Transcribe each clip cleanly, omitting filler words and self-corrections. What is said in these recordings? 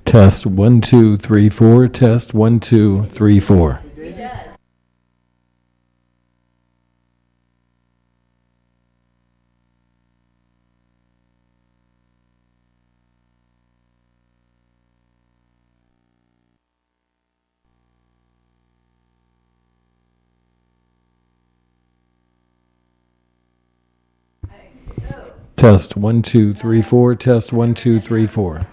Test 1 2 3 4. Test 1 2 3 4. He does. Test 1 2 3 4. Test 1 2 3 4.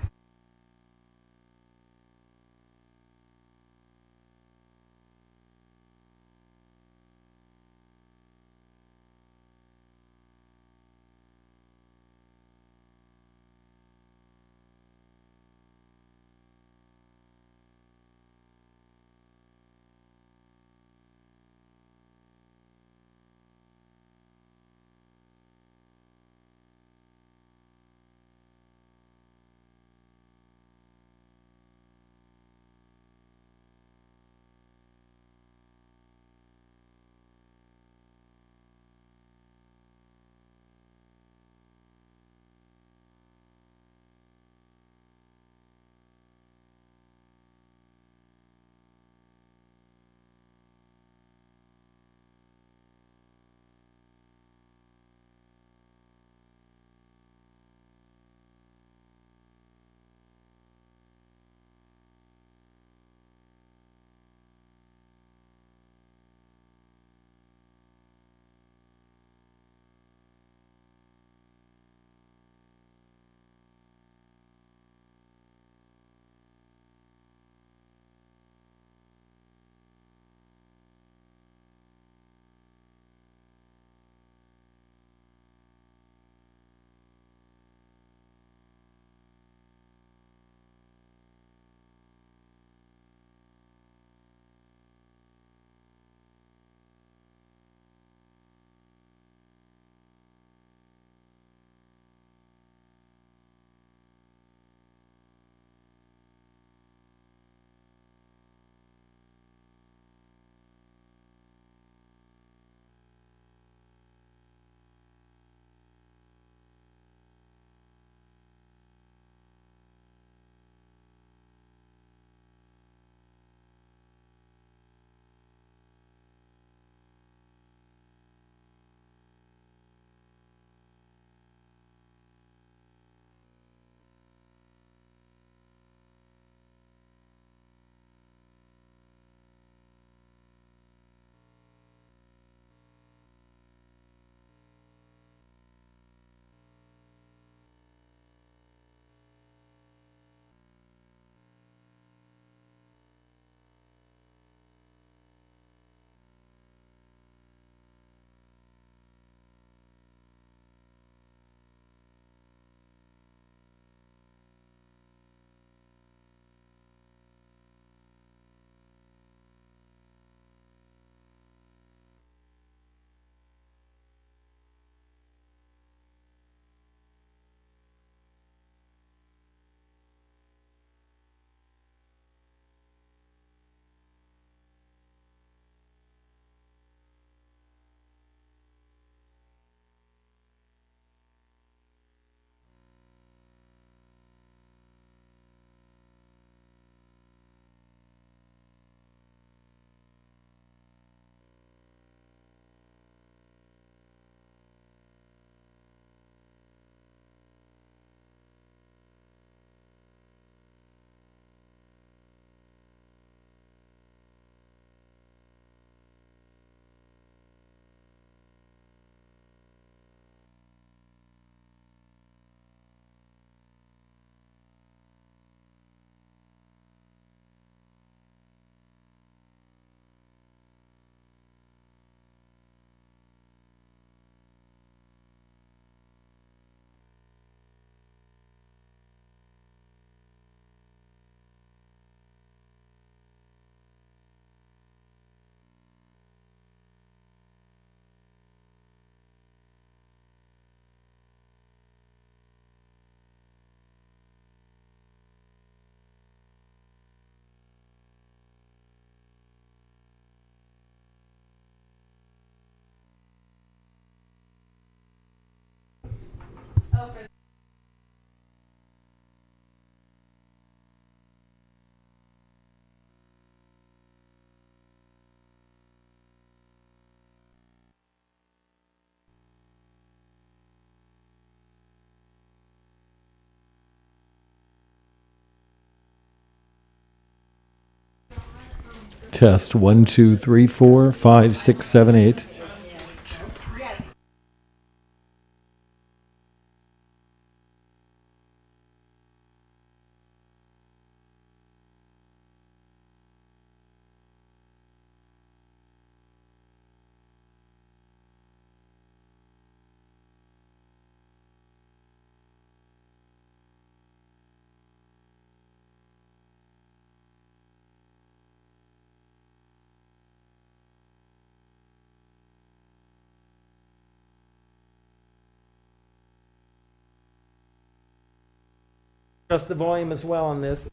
Test 1, 2, 3, 4, 5, 6, 7, 8. Adjust the volume as well on this.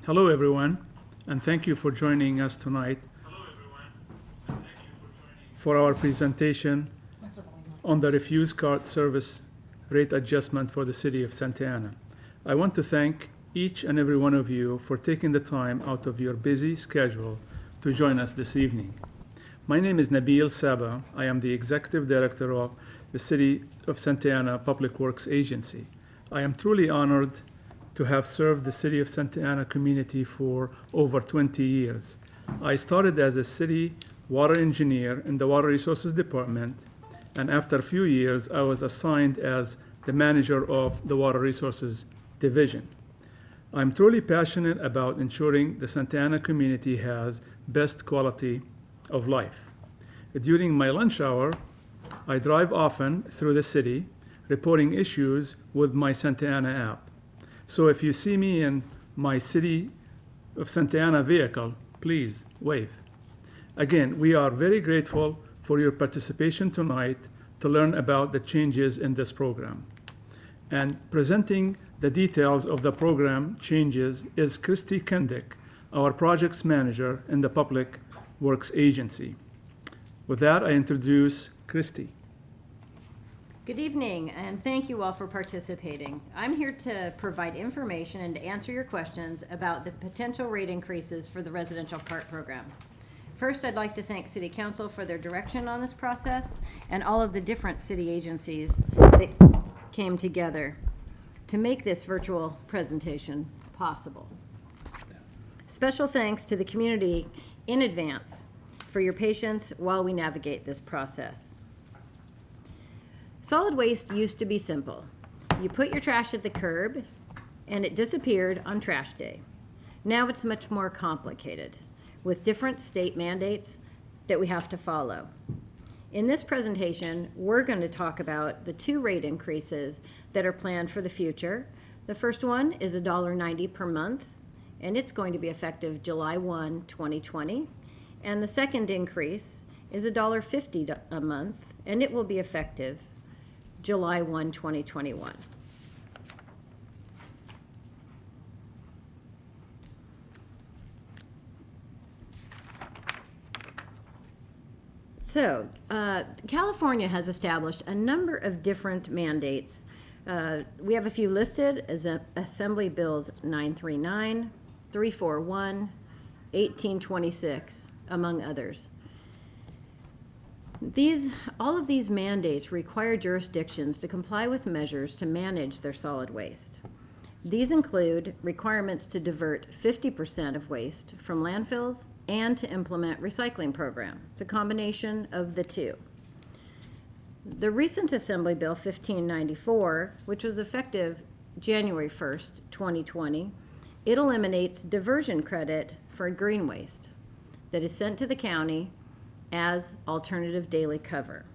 Hello, everyone, and thank you for joining us tonight for our presentation on the refuse cart service rate adjustment for the city of Santa Ana. I want to thank each and every one of you for taking the time out of your busy schedule to join us this evening. My name is Nabil Saba. I am the Executive Director of the City of Santa Ana Public Works Agency. I am truly honored to have served the City of Santa Ana community for over 20 years. I started as a city water engineer in the Water Resources Department, and after a few years, I was assigned as the manager of the Water Resources Division. I'm truly passionate about ensuring the Santa Ana community has best quality of life. During my lunch hour, I drive often through the city, reporting issues with my Santa Ana app. So if you see me in my City of Santa Ana vehicle, please wave. Again, we are very grateful for your participation tonight to learn about the changes in this program. And presenting the details of the program changes is Christy Kendick, our projects manager in the Public Works Agency. With that, I introduce Christy. Good evening, and thank you all for participating. I'm here to provide information and to answer your questions about the potential rate increases for the residential cart program. First, I'd like to thank City Council for their direction on this process and all of the different city agencies that came together to make this virtual presentation possible. Special thanks to the community in advance for your patience while we navigate this process. Solid waste used to be simple. You put your trash at the curb and it disappeared on trash day. Now it's much more complicated, with different state mandates that we have to follow. In this presentation, we're going to talk about the 2 rate increases that are planned for the future. The first one is $1.90 per month, and it's going to be effective July 1, 2020. And the second increase is $1.50 a month, and it will be effective July 1, 2021. So, California has established a number of different mandates. We have a few listed as Assembly Bills 939, 341, 1826, among others. All of these mandates require jurisdictions to comply with measures to manage their solid waste. These include requirements to divert 50% of waste from landfills and to implement recycling program. It's a combination of the two. The recent Assembly Bill 1594, which was effective January 1st, 2020, it eliminates diversion credit for green waste that is sent to the county as alternative daily cover.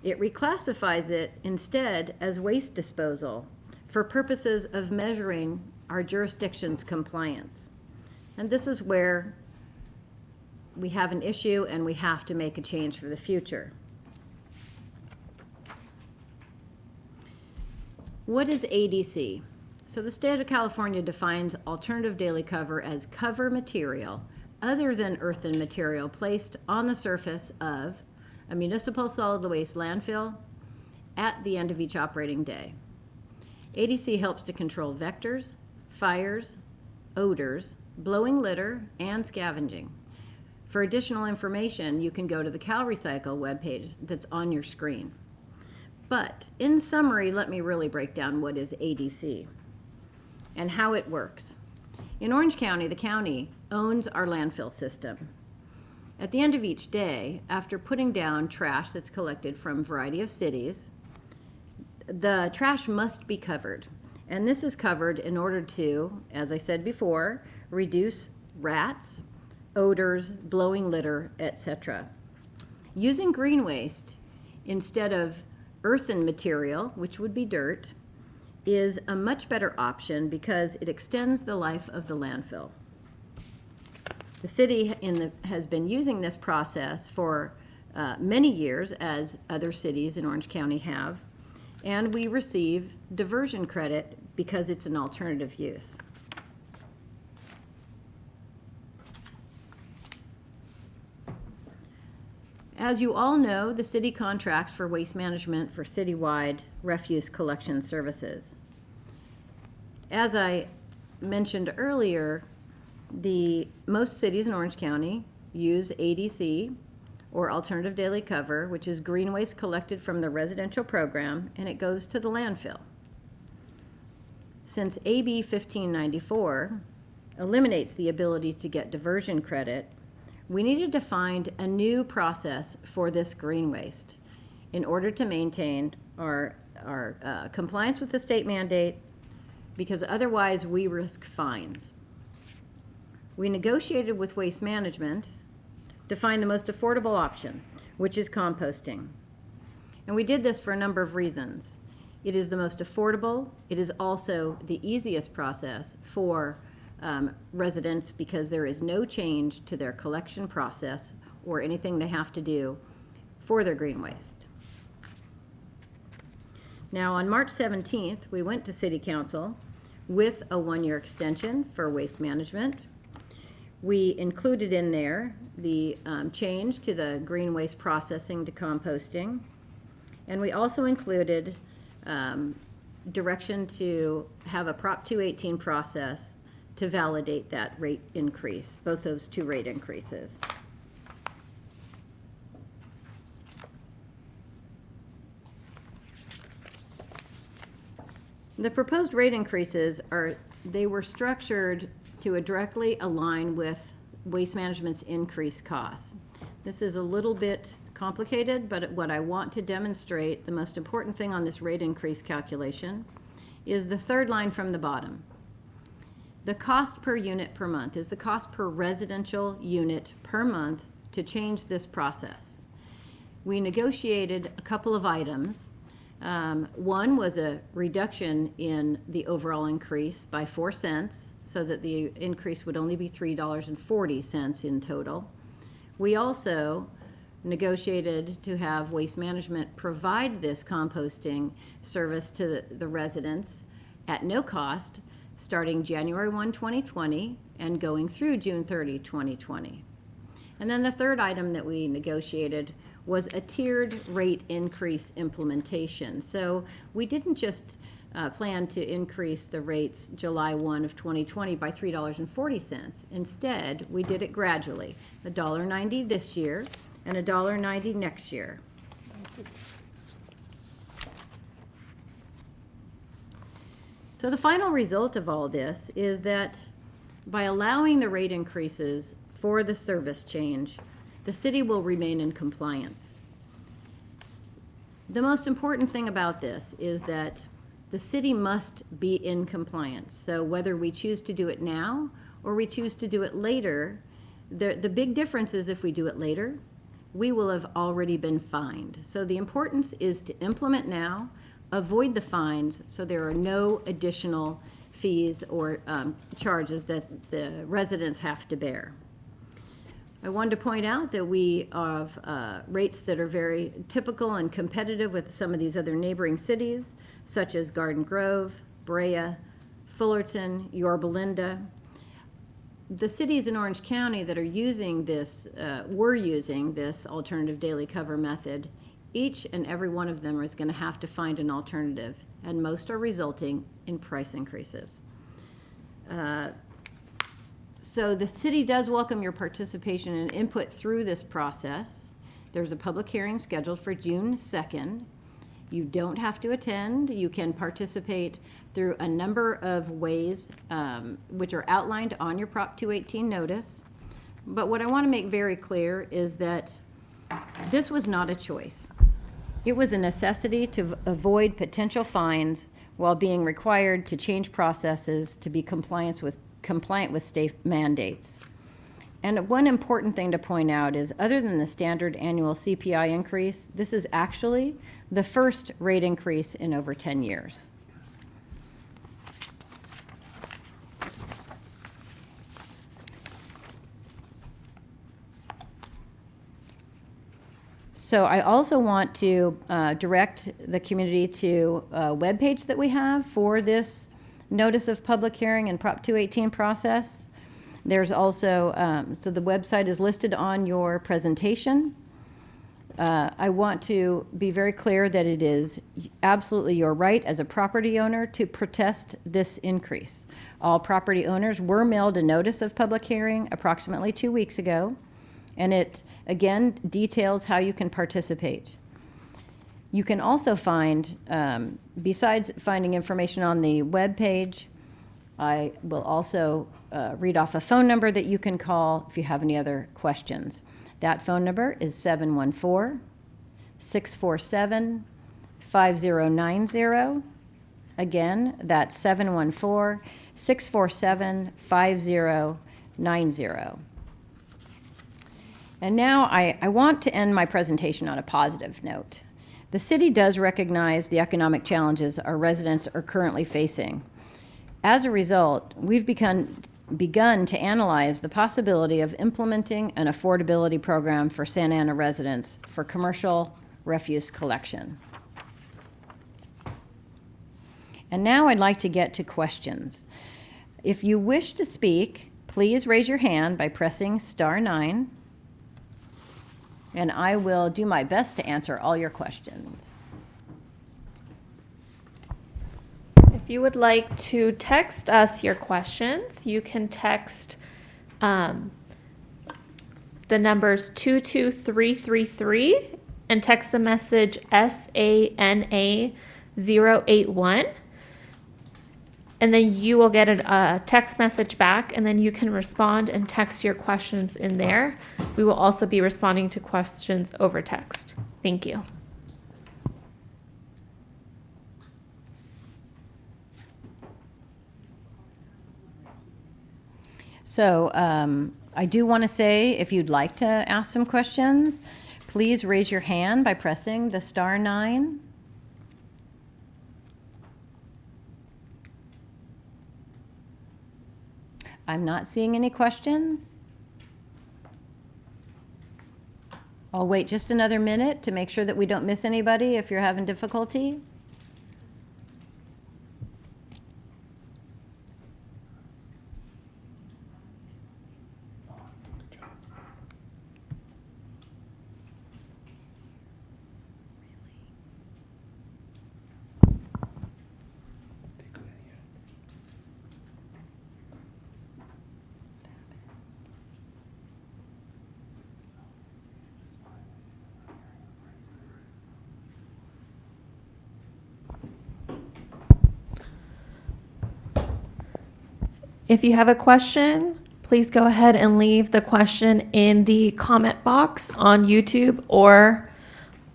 It reclassifies it instead as waste disposal for purposes of measuring our jurisdiction's compliance. And this is where we have an issue and we have to make a change for the future. What is ADC? So the state of California defines alternative daily cover as cover material other than earthen material placed on the surface of a municipal solid waste landfill at the end of each operating day. ADC helps to control vectors, fires, odors, blowing litter, and scavenging. For additional information, you can go to the CalRecycle webpage that's on your screen. But in summary, let me really break down what is ADC and how it works. In Orange County, the county owns our landfill system. At the end of each day, after putting down trash that's collected from a variety of cities, the trash must be covered. And this is covered in order to, as I said before, reduce rats, odors, blowing litter, etc. Using green waste instead of earthen material, which would be dirt, is a much better option because it extends the life of the landfill. The city has been using this process for many years, as other cities in Orange County have, and we receive diversion credit because it's an alternative use. As you all know, the city contracts for waste management for citywide refuse collection services. As I mentioned earlier, most cities in Orange County use ADC, or alternative daily cover, which is green waste collected from the residential program, and it goes to the landfill. Since AB 1594 eliminates the ability to get diversion credit, we needed to find a new process for this green waste in order to maintain our compliance with the state mandate, because otherwise we risk fines. We negotiated with Waste Management to find the most affordable option, which is composting. And we did this for a number of reasons. It is the most affordable. It is also the easiest process for residents, because there is no change to their collection process or anything they have to do for their green waste. Now, on March 17th, we went to City Council with a 1-year extension for waste management. We included in there the change to the green waste processing to composting, and we also included direction to have a Prop 218 process to validate that rate increase, both those two rate increases. The proposed rate increases were structured to directly align with Waste Management's increased costs. This is a little bit complicated, but what I want to demonstrate, the most important thing on this rate increase calculation, is the third line from the bottom. The cost per unit per month is the cost per residential unit per month to change this process. We negotiated a couple of items. One was a reduction in the overall increase by 4 cents, so that the increase would only be $3.40 in total. We also negotiated to have Waste Management provide this composting service to the residents at no cost, starting January 1, 2020 and going through June 30, 2020. And then the third item that we negotiated was a tiered rate increase implementation. So we didn't just plan to increase the rates July 1 of 2020 by $3.40. Instead, we did it gradually, $1.90 this year and $1.90 next year. So the final result of all this is that by allowing the rate increases for the service change, the city will remain in compliance. The most important thing about this is that the city must be in compliance. So whether we choose to do it now or we choose to do it later, the big difference is if we do it later, we will have already been fined. So the importance is to implement now, avoid the fines, so there are no additional fees or charges that the residents have to bear. I wanted to point out that we have rates that are very typical and competitive with some of these other neighboring cities, such as Garden Grove, Brea, Fullerton, Yorba Linda. The cities in Orange County that are using this, were using this alternative daily cover method, each and every one of them is going to have to find an alternative, and most are resulting in price increases. So the city does welcome your participation and input through this process. There's a public hearing scheduled for June 2nd. You don't have to attend. You can participate through a number of ways, which are outlined on your Prop 218 notice. But what I want to make very clear is that this was not a choice. It was a necessity to avoid potential fines while being required to change processes to be compliant with state mandates. And one important thing to point out is, other than the standard annual CPI increase, this is actually the first rate increase in over 10 years. So I also want to direct the community to a webpage that we have for this notice of public hearing and Prop 218 process. There's also, so the website is listed on your presentation. I want to be very clear that it is absolutely your right as a property owner to protest this increase. All property owners were mailed a notice of public hearing approximately 2 weeks ago, and it, again, details how you can participate. You can also find, besides finding information on the web page, I will also read off a phone number that you can call if you have any other questions. That phone number is 714-647-5090. Again, that's 714-647-5090. And now I want to end my presentation on a positive note. The city does recognize the economic challenges our residents are currently facing. As a result, we've begun to analyze the possibility of implementing an affordability program for Santa Ana residents for commercial refuse collection. And now I'd like to get to questions. If you wish to speak, please raise your hand by pressing *9, and I will do my best to answer all your questions. If you would like to text us your questions, you can text the numbers 22333 and text the message SANA081. And then you will get a text message back, and then you can respond and text your questions in there. We will also be responding to questions over text. Thank you. So I do want to say, if you'd like to ask some questions, please raise your hand by pressing the *9. I'm not seeing any questions. I'll wait just another minute to make sure that we don't miss anybody if you're having difficulty. If you have a question, please go ahead and leave the question in the comment box on YouTube or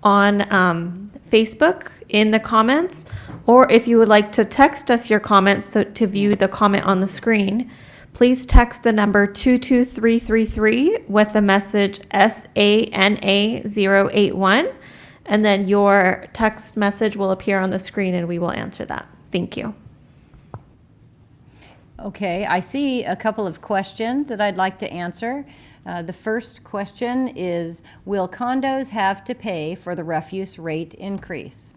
on Facebook in the comments. Or if you would like to text us your comments to view the comment on the screen, please text the number 22333 with the message SANA081, and then your text message will appear on the screen and we will answer that. Thank you. Okay, I see a couple of questions that I'd like to answer. The first question is, will condos have to pay for the refuse rate increase?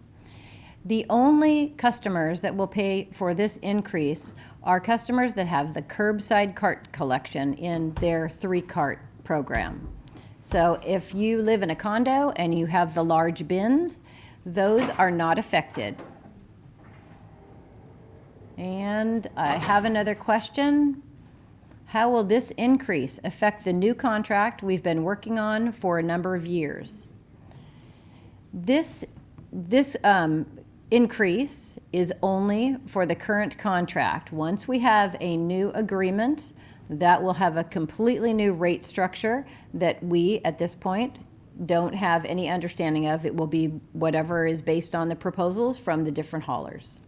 The only customers that will pay for this increase are customers that have the curbside cart collection in their 3-cart program. So if you live in a condo and you have the large bins, those are not affected. And I have another question. How will this increase affect the new contract we've been working on for a number of years? This increase is only for the current contract. Once we have a new agreement, that will have a completely new rate structure that we, at this point, don't have any understanding of. It will be whatever is based on the proposals from the different haulers.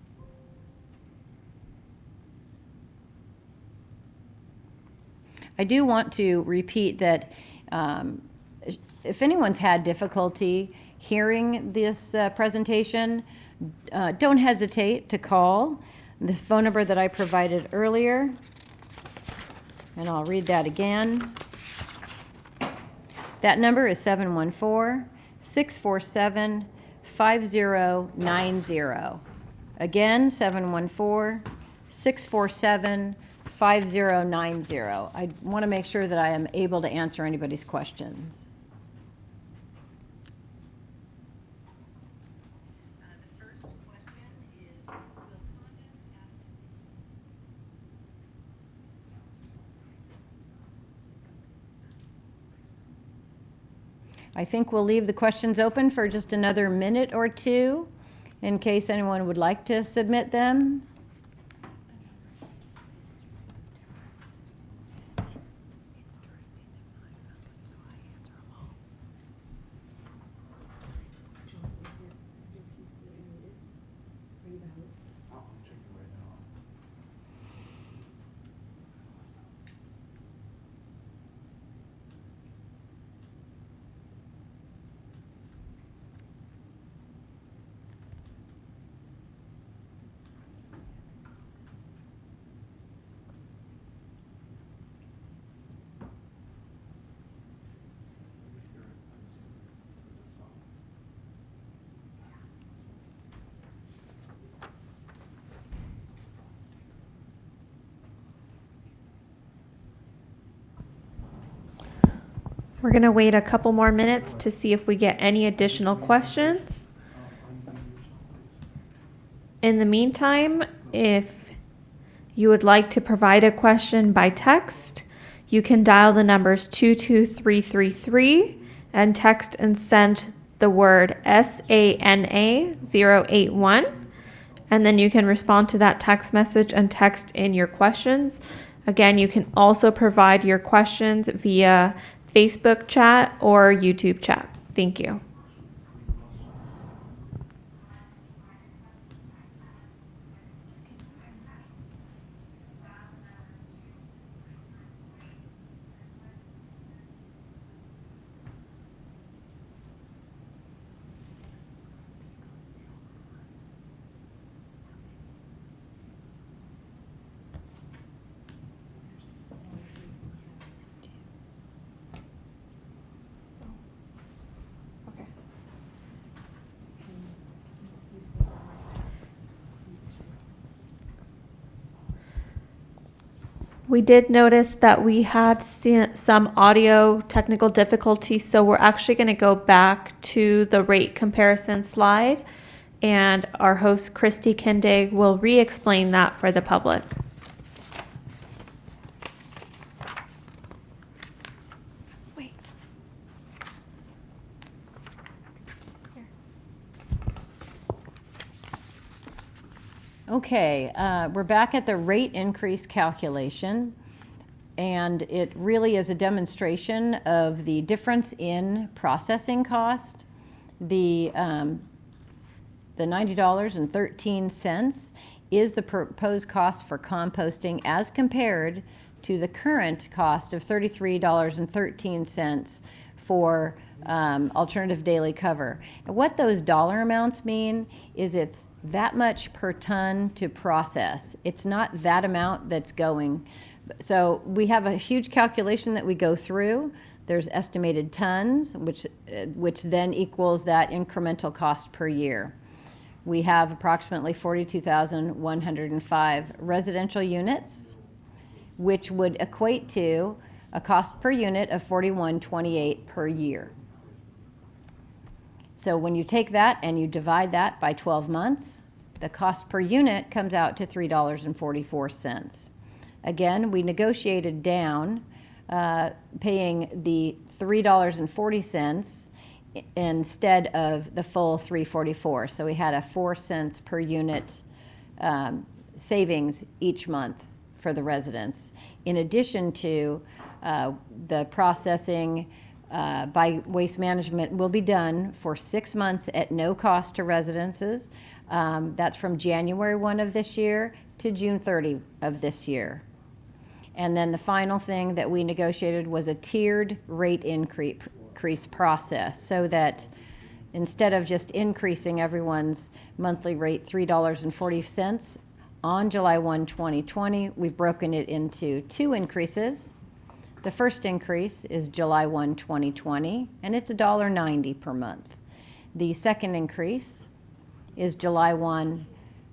I do want to repeat that if anyone's had difficulty hearing this presentation, don't hesitate to call this phone number that I provided earlier, and I'll read that again. That number is 714-647-5090. Again, 714-647-5090. I want to make sure that I am able to answer anybody's questions. I think we'll leave the questions open for just another minute or two in case anyone would like to submit them. We're going to wait a couple more minutes to see if we get any additional questions. In the meantime, if you would like to provide a question by text, you can dial the numbers 22333 and text and send the word SANA 081, and then you can respond to that text message and text in your questions. Again, you can also provide your questions via Facebook chat or YouTube chat. Thank you. We did notice that we had some audio technical difficulties, so we're actually going to go back to the rate comparison slide, and our host, Christy Kindig, will re-explain that for the public. Wait. Okay, we're back at the rate increase calculation, and it really is a demonstration of the difference in processing cost. The $90.13 is the proposed cost for composting as compared to the current cost of $33.13 for alternative daily cover. And what those dollar amounts mean is it's that much per ton to process. It's not that amount that's going. So we have a huge calculation that we go through. There's estimated tons, which then equals that incremental cost per year. We have approximately 42,105 residential units, which would equate to a cost per unit of $41.28 per year. So when you take that and you divide that by 12 months, the cost per unit comes out to $3.44. Again, we negotiated down, paying the $3.40 instead of the full $3.44. So we had a 4 cents per unit savings each month for the residents. In addition to the processing by Waste Management will be done for 6 months at no cost to residences. That's from January 1 of this year to June 30 of this year. And then the final thing that we negotiated was a tiered rate increase process, so that instead of just increasing everyone's monthly rate $3.40 on July 1, 2020, we've broken it into 2 increases. The first increase is July 1, 2020, and it's $1.90 per month. The second increase is July 1,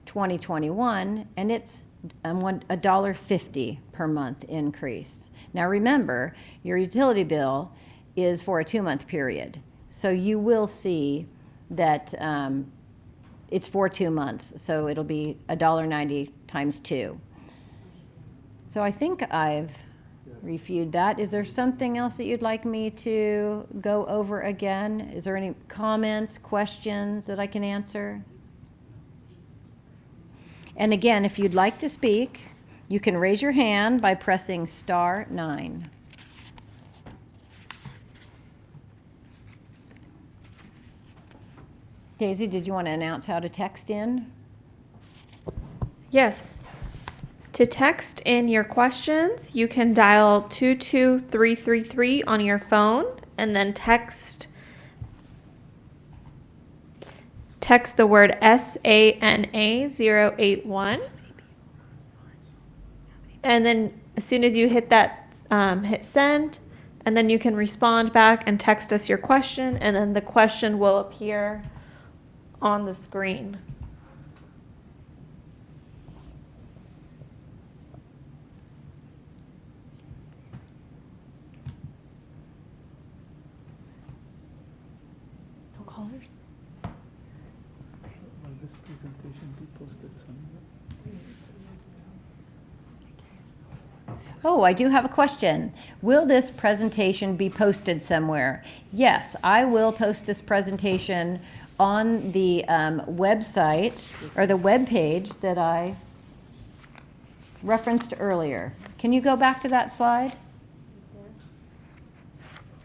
2021, and it's $1.50 per month increase. Now remember, your utility bill is for a 2-month period, so you will see that it's for 2 months, so it'll be $1.90 times 2. So I think I've reviewed that. Is there something else that you'd like me to go over again? Is there any comments, questions that I can answer? And again, if you'd like to speak, you can raise your hand by pressing *9. Daisy, did you want to announce how to text in? Yes. To text in your questions, you can dial 22333 on your phone and then text the word SANA 081. And then as soon as you hit that, hit send, and then you can respond back and text us your question, and then the question will appear on the screen. No callers? Will this presentation be posted somewhere? Oh, I do have a question. Will this presentation be posted somewhere? Yes, I will post this presentation on the website or the web page that I referenced earlier. Can you go back to that slide?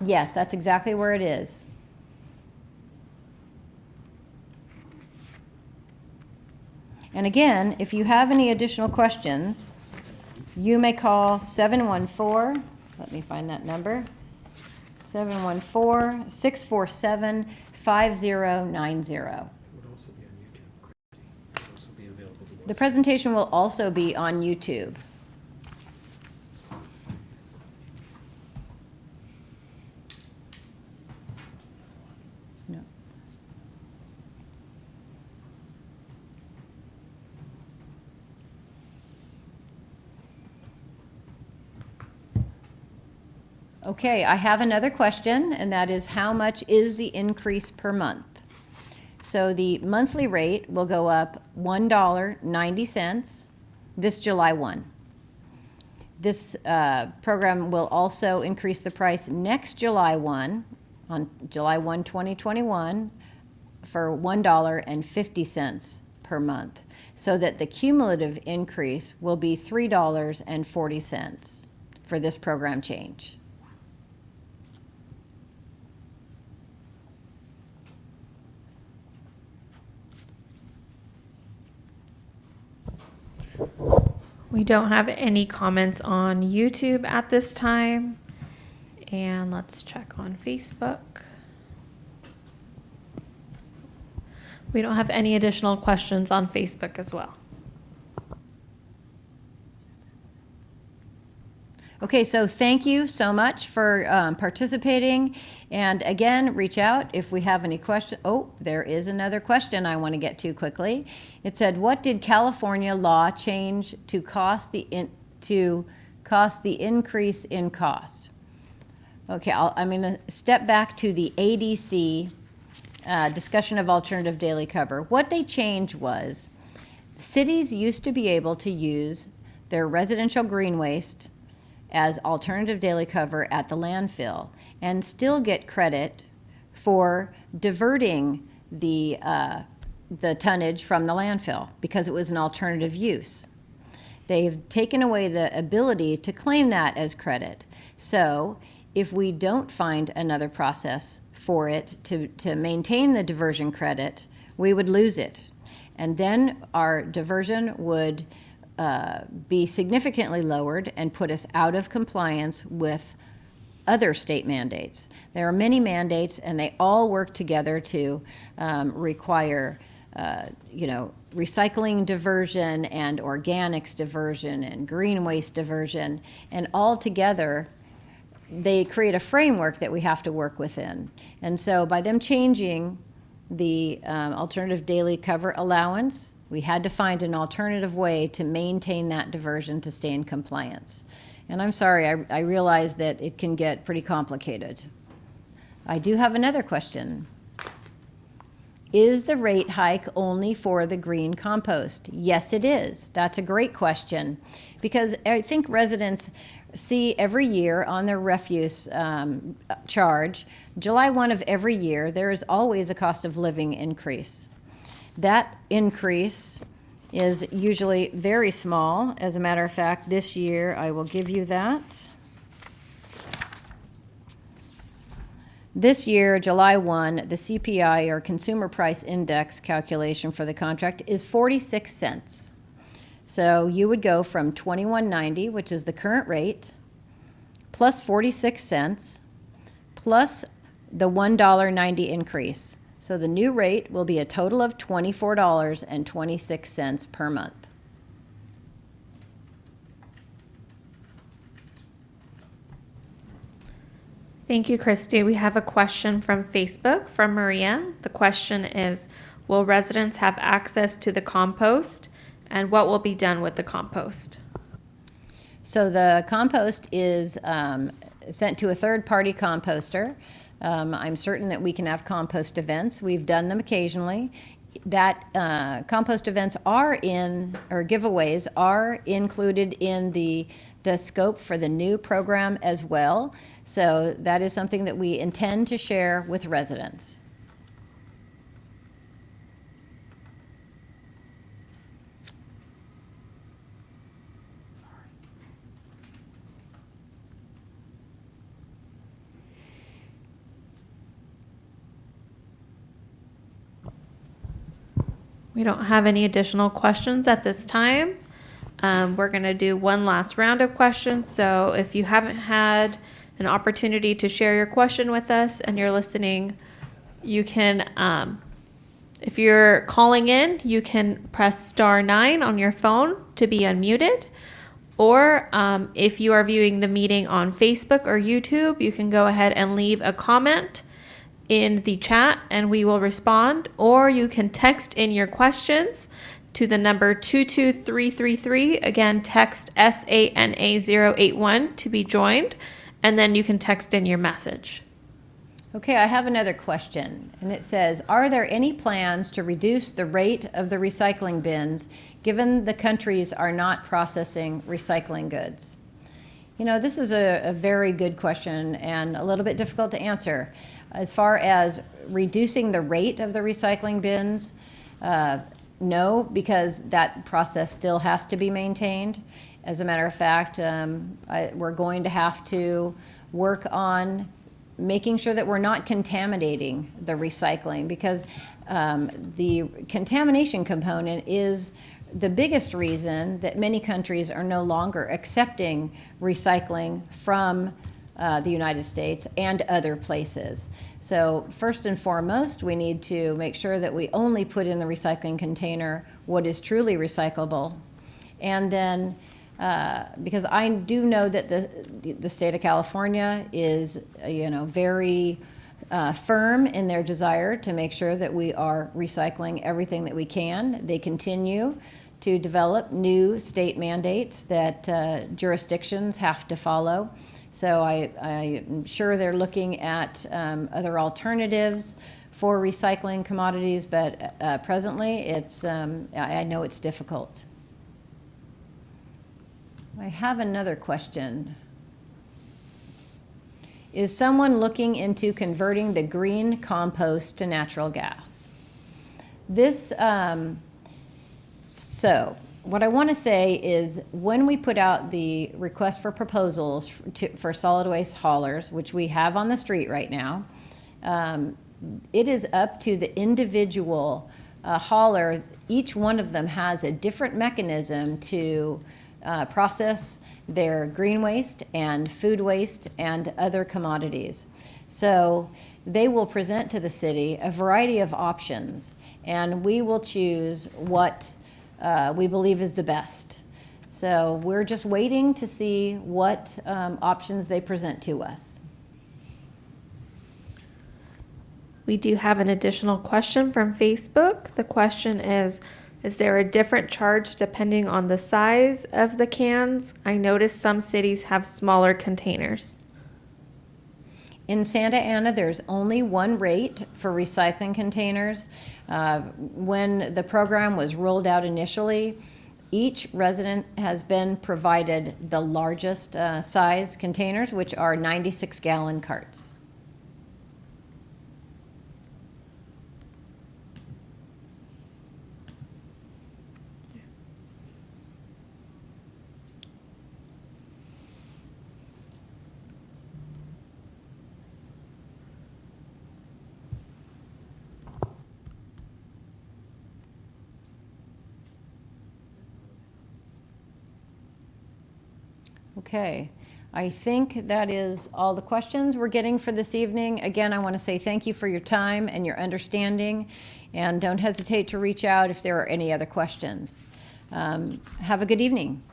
Yes, that's exactly where it is. And again, if you have any additional questions, you may call 714, let me find that number, 714-647-5090. The presentation will also be on YouTube. No. Okay, I have another question, and that is how much is the increase per month? So the monthly rate will go up $1.90 this July 1. This program will also increase the price next July 1, on July 1, 2021, for $1.50 per month, so that the cumulative increase will be $3.40 for this program change. We don't have any comments on YouTube at this time. And let's check on Facebook. We don't have any additional questions on Facebook as well. Okay, so thank you so much for participating. And again, reach out if we have any questions. Oh, there is another question I want to get to quickly. It said, what did California law change to cost the increase in cost? Okay, I'm going to step back to the ADC discussion of alternative daily cover. What they changed was cities used to be able to use their residential green waste as alternative daily cover at the landfill and still get credit for diverting the tonnage from the landfill because it was an alternative use. They've taken away the ability to claim that as credit. So if we don't find another process for it to maintain the diversion credit, we would lose it. And then our diversion would be significantly lowered and put us out of compliance with other state mandates. There are many mandates, and they all work together to require, recycling diversion and organics diversion and green waste diversion, and all together they create a framework that we have to work within. And so by them changing the alternative daily cover allowance, we had to find an alternative way to maintain that diversion to stay in compliance. And I'm sorry, I realize that it can get pretty complicated. I do have another question. Is the rate hike only for the green compost? Yes, it is. That's a great question, because I think residents see every year on their refuse charge, July 1 of every year, there is always a cost of living increase. That increase is usually very small. As a matter of fact, this year, I will give you that. This year, July 1, the CPI, or Consumer Price Index calculation for the contract, is 46 cents. So you would go from $21.90, which is the current rate, plus 46 cents, plus the $1.90 increase. So the new rate will be a total of $24.26 per month. Thank you, Christy. We have a question from Facebook from Maria. The question is, will residents have access to the compost, and what will be done with the compost? So the compost is sent to a third-party composter. I'm certain that we can have compost events. We've done them occasionally. That compost events are in, or giveaways are included in the scope for the new program as well. So that is something that we intend to share with residents. We don't have any additional questions at this time. We're going to do one last round of questions. So if you haven't had an opportunity to share your question with us and you're listening, you can, if you're calling in, you can press *9 on your phone to be unmuted. Or if you are viewing the meeting on Facebook or YouTube, you can go ahead and leave a comment in the chat and we will respond. Or you can text in your questions to the number 22333. Again, text SANA081 to be joined, and then you can text in your message. Okay, I have another question, and it says, are there any plans to reduce the rate of the recycling bins given the countries are not processing recycling goods? You know, this is a very good question and a little bit difficult to answer. As far as reducing the rate of the recycling bins, no, because that process still has to be maintained. As a matter of fact, we're going to have to work on making sure that we're not contaminating the recycling, because the contamination component is the biggest reason that many countries are no longer accepting recycling from the United States and other places. So first and foremost, we need to make sure that we only put in the recycling container what is truly recyclable. And then, because I do know that the state of California is, very firm in their desire to make sure that we are recycling everything that we can. They continue to develop new state mandates that jurisdictions have to follow. So I'm sure they're looking at other alternatives for recycling commodities, but presently it's, I know it's difficult. I have another question. Is someone looking into converting the green compost to natural gas? This, so what I want to say is, when we put out the request for proposals for solid waste haulers, which we have on the street right now, it is up to the individual hauler. Each one of them has a different mechanism to process their green waste and food waste and other commodities. So they will present to the city a variety of options, and we will choose what we believe is the best. So we're just waiting to see what options they present to us. We do have an additional question from Facebook. The question is there a different charge depending on the size of the cans? I noticed some cities have smaller containers. In Santa Ana, there's only one rate for recycling containers. When the program was rolled out initially, Each resident has been provided the largest size containers, which are 96-gallon carts. Okay, I think that is all the questions we're getting for this evening. Again, I want to say thank you for your time and your understanding, and don't hesitate to reach out if there are any other questions. Have a good evening.